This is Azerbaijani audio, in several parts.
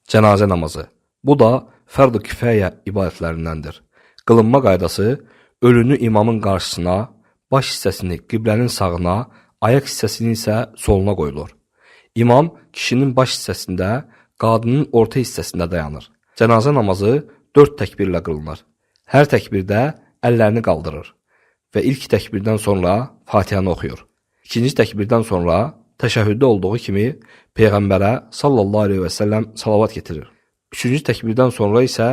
Cənazə namazı. Bu da fərd-ı kifayə ibadətlərindəndir. Qılınma qaydası ölünü imamın qarşısına, baş hissəsini qiblənin sağına, ayaq hissəsini isə soluna qoyulur. İmam kişinin baş hissəsində, qadının orta hissəsində dayanır. Cənazə namazı 4 təkbirlə qılınır. Hər təkbirdə əllərini qaldırır və ilk təkbirdən sonra Fatihəni oxuyur. İkinci təkbirdən sonra təşəhhüddə olduğu kimi Peyğəmbərə sallallahu aleyhi və səlləm salavat getirir. Üçüncü təkbirdən sonra isə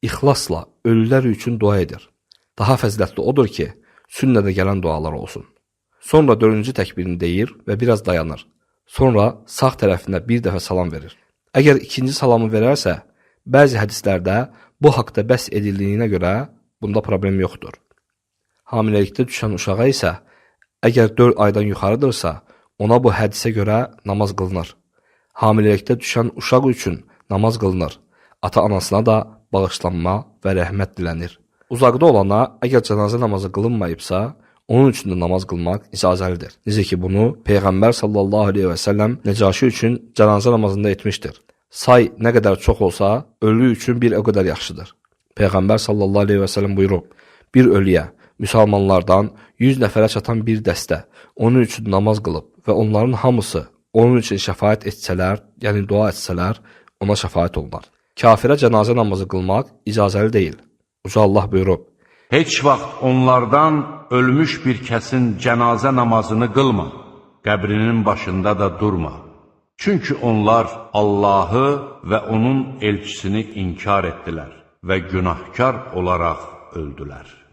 ixlasla ölülər üçün dua edir. Daha fəzilətli odur ki, sünnədə gələn dualar olsun. Sonra 4-cü təkbirini deyir və biraz dayanır. Sonra sağ tərəfinə bir dəfə salam verir. Əgər ikinci salamı verərsə, bəzi hədislərdə bu haqda bəhs edildiyinə görə bunda problem yoxdur. Hamiləlikdə düşən uşağa isə, əgər 4 aydan yuxarıdırsa, ona bu hədisə görə namaz qılınır. Hamiləlikdə düşən uşaq üçün namaz qılınır. Ata-anasına da bağışlanma və rəhmət dilənir. Uzaqda olana, əgər cənazə namazı qılınmayıbsa, onun üçün də namaz qılmaq icazəlidir. Necə ki, bunu Peyğəmbər sallallahu aleyhi və səlləm Nəcaşi üçün cənazə namazında etmişdir. Say nə qədər çox olsa, ölü üçün bir o qədər yaxşıdır. Peyğəmbər sallallahu aleyhi və səlləm buyurub, bir ölüyə, müsəlmanlardan 100 nəfərə çatan bir dəstə onun üçün namaz qılıb və onların hamısı onun üçün şəfaət etsələr, yəni dua etsələr, ona şəfaət olunar. Kafirə cənazə namazı qılmaq icazəli deyil. Uca Allah buyurub, heç vaxt onlardan ölmüş bir kəsin cənazə namazını qılma, qəbrinin başında da durma. Çünki onlar Allahı və onun elçisini inkar etdilər və günahkar olaraq öldülər.